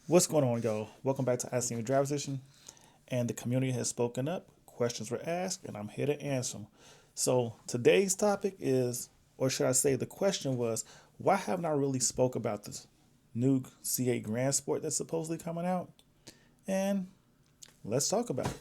What's going on, y'all? Welcome back to ICNV Driversedition. And the community has spoken up. Questions were asked, and I'm here to answer them. So today's topic is, or should I say, the question was, why haven't I really spoke about this new C8 Grand Sport that's supposedly coming out? And let's talk about it.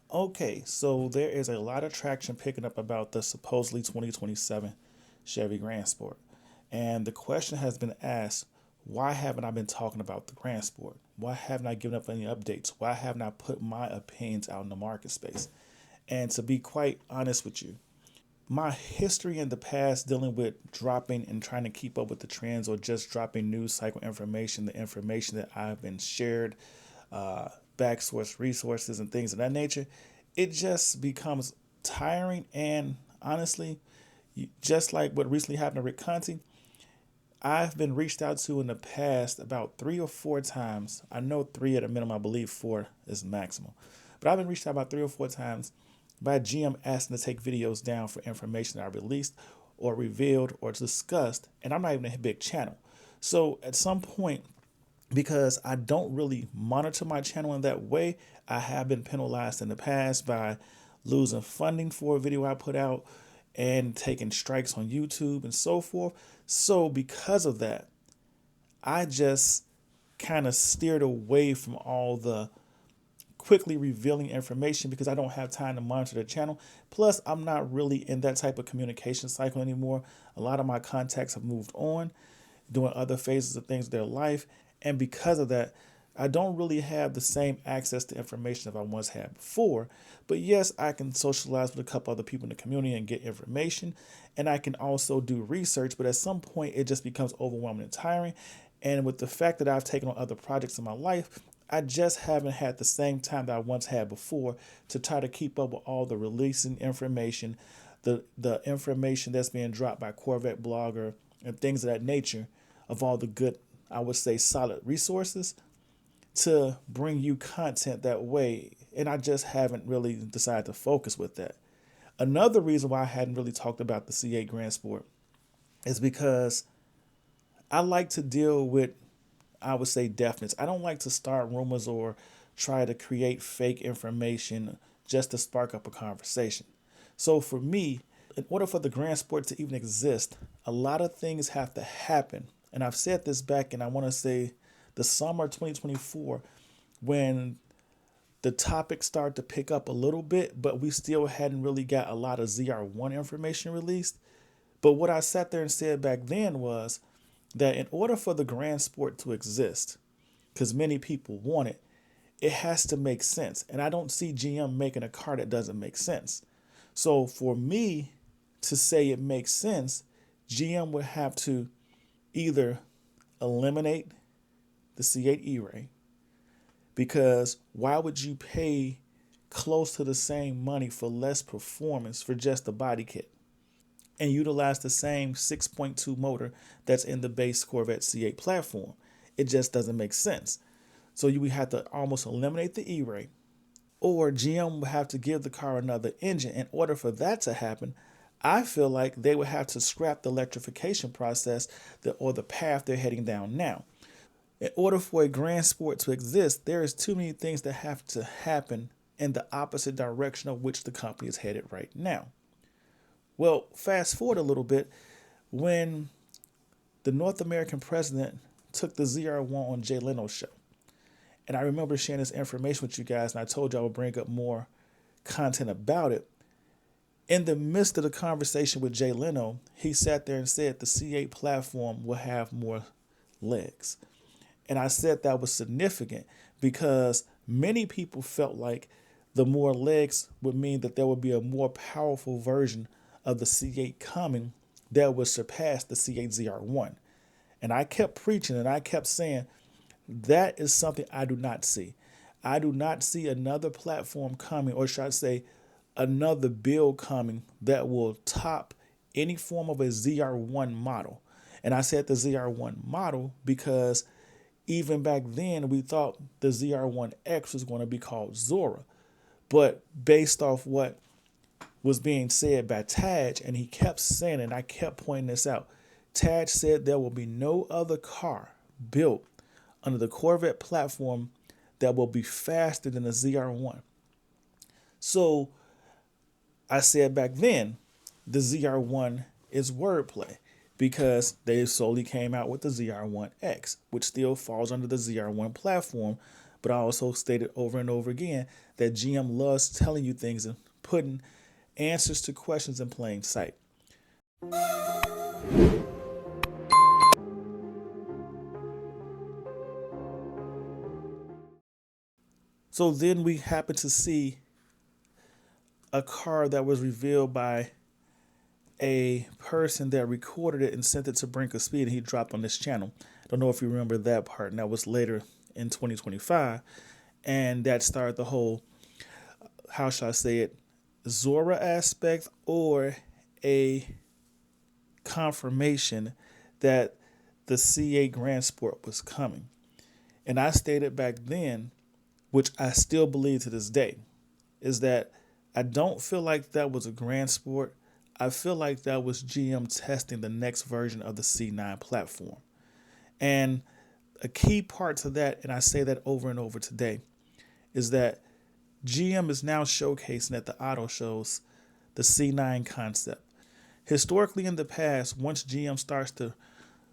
Okay, so there is a lot of traction picking up about the supposedly 2027 Chevy Grand Sport. And the question has been asked, why haven't I been talking about the Grand Sport? Why haven't I given up any updates? Why haven't I put my opinions out in the market space? And to be quite honest with you, my history in the past dealing with dropping and trying to keep up with the trends or just dropping news cycle information, the information that I've been shared, backsource resources and things of that nature, it just becomes tiring. And honestly, just like what recently happened to Rick Conti, I've been reached out to in the past about 3 or 4 times. I know three at a minimum, I believe four is maximum. But I've been reached out about 3 or 4 times by GM asking to take videos down for information that I released or revealed or discussed. And I'm not even a big channel. So at some point, because I don't really monitor my channel in that way, I have been penalized in the past by losing funding for a video I put out and taking strikes on YouTube and so forth. So because of that, I just kind of steered away from all the quickly revealing information because I don't have time to monitor the channel. Plus, I'm not really in that type of communication cycle anymore. A lot of my contacts have moved on, doing other phases of things in their life. And because of that, I don't really have the same access to information as I once had before. But yes, I can socialize with a couple other people in the community and get information. And I can also do research. But at some point, it just becomes overwhelming and tiring. And with the fact that I've taken on other projects in my life, I just haven't had the same time that I once had before to try to keep up with all the releasing information, the information that's being dropped by Corvette blogger and things of that nature, of all the good, I would say, solid resources to bring you content that way. And I just haven't really decided to focus with that. Another reason why I hadn't really talked about the C8 Grand Sport is because I like to deal with, I would say, definites. I don't like to start rumors or try to create fake information just to spark up a conversation. So for me, in order for the Grand Sport to even exist, a lot of things have to happen. And I've said this back in, I want to say, the summer 2024, when the topic started to pick up a little bit, but we still hadn't really got a lot of ZR1 information released. But what I sat there and said back then was that in order for the Grand Sport to exist, because many people want it, it has to make sense. And I don't see GM making a car that doesn't make sense. So for me to say it makes sense, GM would have to either eliminate the C8 E-Ray, because why would you pay close to the same money for less performance for just the body kit and utilize the same 6.2 motor that's in the base Corvette C8 platform? It just doesn't make sense. So you would have to almost eliminate the E-Ray, or GM would have to give the car another engine. In order for that to happen, I feel like they would have to scrap the electrification process or the path they're heading down now. In order for a Grand Sport to exist, there is too many things that have to happen in the opposite direction of which the company is headed right now. Well, fast forward a little bit, when the North American president took the ZR1 on Jay Leno's show, and I remember sharing this information with you guys, and I told you I would bring up more content about it. In the midst of the conversation with Jay Leno, he sat there and said the C8 platform will have more legs. And I said that was significant because many people felt like the more legs would mean that there would be a more powerful version of the C8 coming that would surpass the C8 ZR1. And I kept preaching and I kept saying that is something I do not see. I do not see another platform coming, or should I say, another build coming that will top any form of a ZR1 model. And I said the ZR1 model because even back then we thought the ZR1X was going to be called Zora. But based off what was being said by Taj, and he kept saying it, and I kept pointing this out, Taj said there will be no other car built under the Corvette platform that will be faster than the ZR1. So I said back then, the ZR1 is wordplay because they solely came out with the ZR1X, which still falls under the ZR1 platform. But I also stated over and over again that GM loves telling you things and putting answers to questions in plain sight. So then we happen to see a car that was revealed by a person that recorded it and sent it to Brink of Speed, and he dropped on this channel. I don't know if you remember that part, and that was later in 2025. And that started the whole, how should I say it, Zora aspect, or a confirmation that the C8 Grand Sport was coming. And I stated back then, which I still believe to this day, is that I don't feel like that was a Grand Sport. I feel like that was GM testing the next version of the C9 platform. And a key part to that, and I say that over and over today, is that GM is now showcasing at the auto shows the C9 concept. Historically in the past, once GM starts to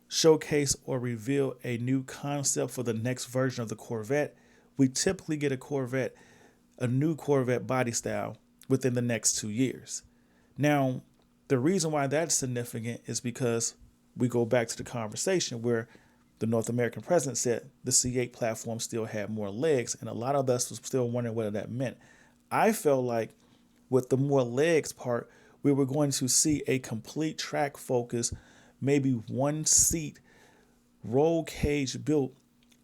showcase or reveal a new concept for the next version of the Corvette, we typically get a new Corvette body style within the next 2 years. Now, the reason why that's significant is because we go back to the conversation where the North American president said the C8 platform still had more legs, and a lot of us was still wondering what that meant. I felt like with the more legs part, we were going to see a complete track focus, maybe one seat, roll cage built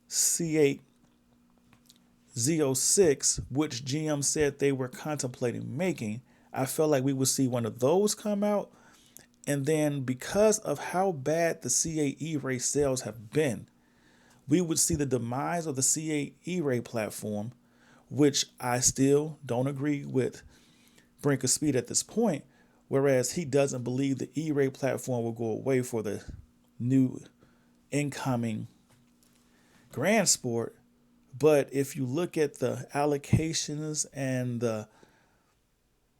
C8 Z06, which GM said they were contemplating making. I felt like we would see one of those come out. And then because of how bad the C8 E-Ray sales have been, we would see the demise of the C8 E-Ray platform, which I still don't agree with Brink of Speed at this point, whereas he doesn't believe the E-Ray platform will go away for the new incoming Grand Sport. But if you look at the allocations and the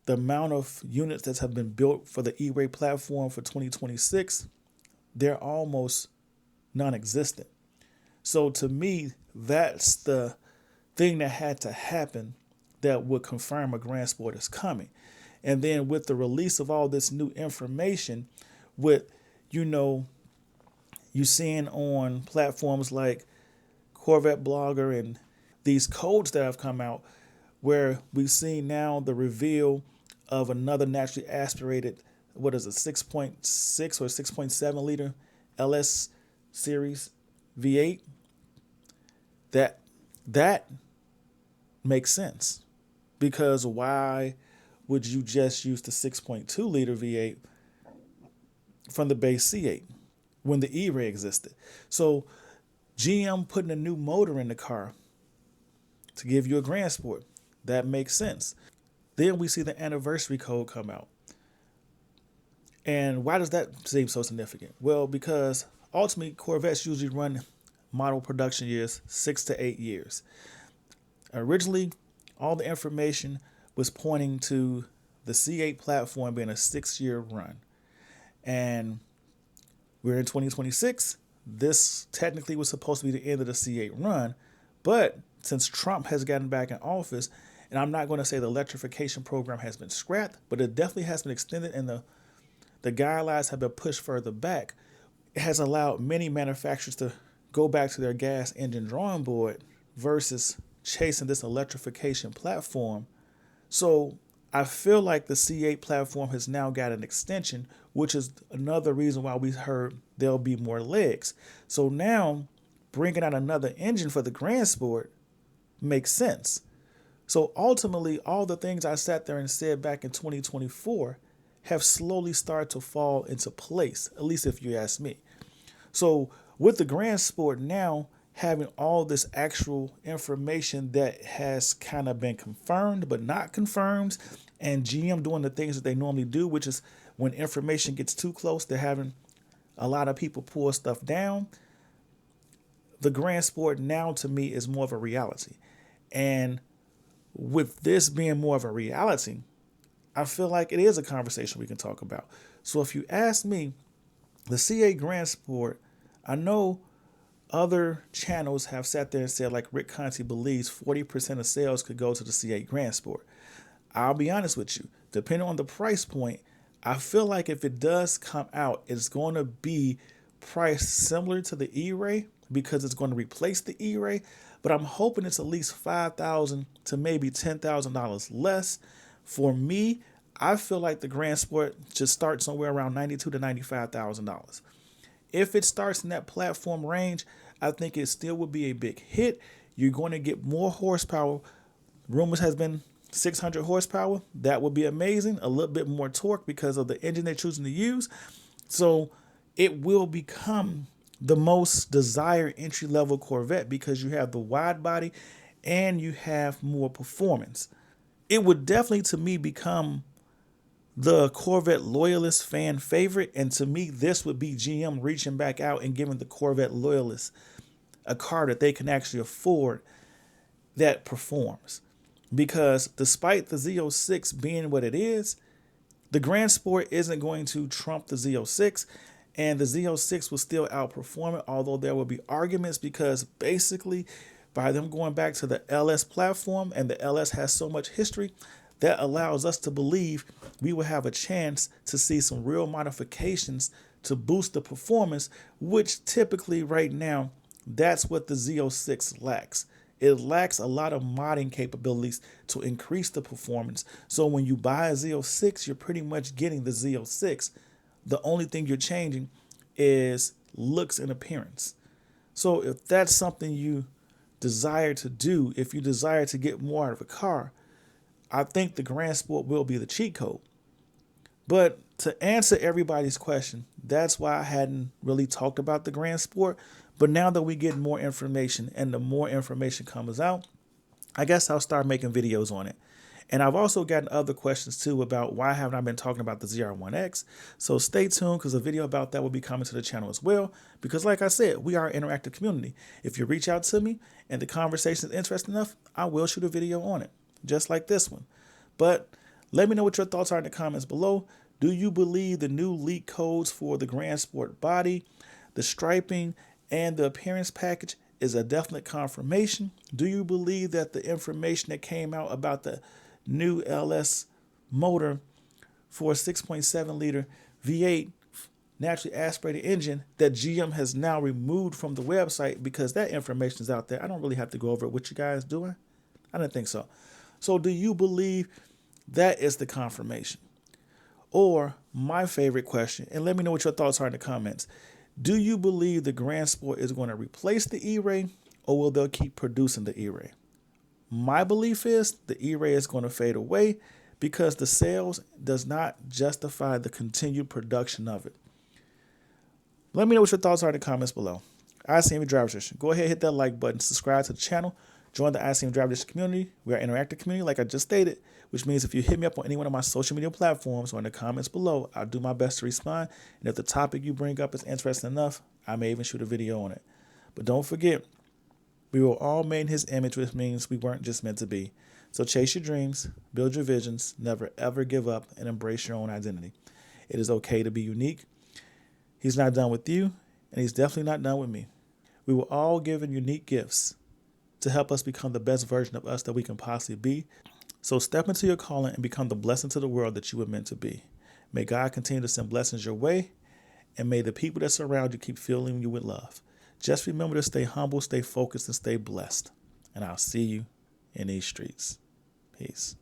amount of units that have been built for the E-Ray platform for 2026, they're almost non-existent. So to me, that's the thing that had to happen that would confirm a Grand Sport is coming. And then with the release of all this new information, with, you seeing on platforms like Corvette Blogger and these codes that have come out, where we've seen now the reveal of another naturally aspirated, 6.6 or 6.7 liter LS series V8, that makes sense, because why would you just use the 6.2 liter V8 from the base C8 when the E-Ray existed? So GM putting a new motor in the car to give you a Grand Sport, that makes sense. Then we see the anniversary code come out. And why does that seem so significant? Well, because ultimately Corvettes usually run model production years 6 to 8 years. Originally, all the information was pointing to the C8 platform being a 6-year run. And we're in 2026. This technically was supposed to be the end of the C8 run. But since Trump has gotten back in office, and I'm not going to say the electrification program has been scrapped, but it definitely has been extended, and the guidelines have been pushed further back. It has allowed many manufacturers to go back to their gas engine drawing board versus chasing this electrification platform. So I feel like the C8 platform has now got an extension, which is another reason why we heard there'll be more legs. So now bringing out another engine for the Grand Sport makes sense. So ultimately, all the things I sat there and said back in 2024 have slowly started to fall into place, at least if you ask me. So with the Grand Sport now having all this actual information that has kind of been confirmed but not confirmed, and GM doing the things that they normally do, which is when information gets too close, they're having a lot of people pull stuff down. The Grand Sport now to me is more of a reality. And with this being more of a reality, I feel like it is a conversation we can talk about. So if you ask me, the CA Grand Sport, I know other channels have sat there and said, like Rick Conti believes 40% of sales could go to the CA Grand Sport. I'll be honest with you, depending on the price point, I feel like if it does come out, it's going to be priced similar to the E-Ray because it's going to replace the E-Ray, but I'm hoping it's at least $5,000 to maybe $10,000 less. For me, I feel like the Grand Sport should start somewhere around $92,000 to $95,000. If it starts in that platform range, I think it still would be a big hit. You're going to get more horsepower. Rumors has been 600 horsepower. That would be amazing. A little bit more torque because of the engine they're choosing to use. So it will become the most desired entry-level Corvette because you have the wide body and you have more performance. It would definitely, to me, become the Corvette loyalist fan favorite. And to me, this would be GM reaching back out and giving the Corvette loyalists a car that they can actually afford that performs. Because despite the Z06 being what it is, the Grand Sport isn't going to trump the Z06. And the Z06 will still outperform it, although there will be arguments because basically by them going back to the LS platform, and the LS has so much history, that allows us to believe we will have a chance to see some real modifications to boost the performance, which typically right now, that's what the Z06 lacks. It lacks a lot of modding capabilities to increase the performance. So when you buy a Z06, you're pretty much getting the Z06. The only thing you're changing is looks and appearance. So if that's something you desire to do, if you desire to get more out of a car, I think the Grand Sport will be the cheat code. But to answer everybody's question, that's why I hadn't really talked about the Grand Sport. But now that we get more information and the more information comes out, I guess I'll start making videos on it. And I've also gotten other questions too about why haven't I been talking about the ZR1X. So stay tuned because a video about that will be coming to the channel as well. Because like I said, we are an interactive community. If you reach out to me and the conversation is interesting enough, I will shoot a video on it, just like this one. But let me know what your thoughts are in the comments below. Do you believe the new leak codes for the Grand Sport body, the striping, and the appearance package is a definite confirmation? Do you believe that the information that came out about the new LS motor for a 6.7 liter V8 naturally aspirated engine that GM has now removed from the website because that information is out there? I don't really have to go over it with you guys, do I? I didn't think so. So do you believe that is the confirmation? Or my favorite question, and let me know what your thoughts are in the comments. Do you believe the Grand Sport is going to replace the E-Ray, or will they keep producing the E-Ray? My belief is the E-Ray is going to fade away because the sales does not justify the continued production of it. Let me know what your thoughts are in the comments below. ICNV Driver's Edition. Go ahead, hit that like button, subscribe to the channel, join the ICNV Driver's Edition community. We are an interactive community, like I just stated, which means if you hit me up on any one of my social media platforms or in the comments below, I'll do my best to respond. And if the topic you bring up is interesting enough, I may even shoot a video on it. But don't forget, we were all made in his image, which means we weren't just meant to be. So chase your dreams, build your visions, never ever give up, and embrace your own identity. It is okay to be unique. He's not done with you, and he's definitely not done with me. We were all given unique gifts to help us become the best version of us that we can possibly be. So step into your calling and become the blessing to the world that you were meant to be. May God continue to send blessings your way, and may the people that surround you keep filling you with love. Just remember to stay humble, stay focused, and stay blessed. And I'll see you in these streets. Peace.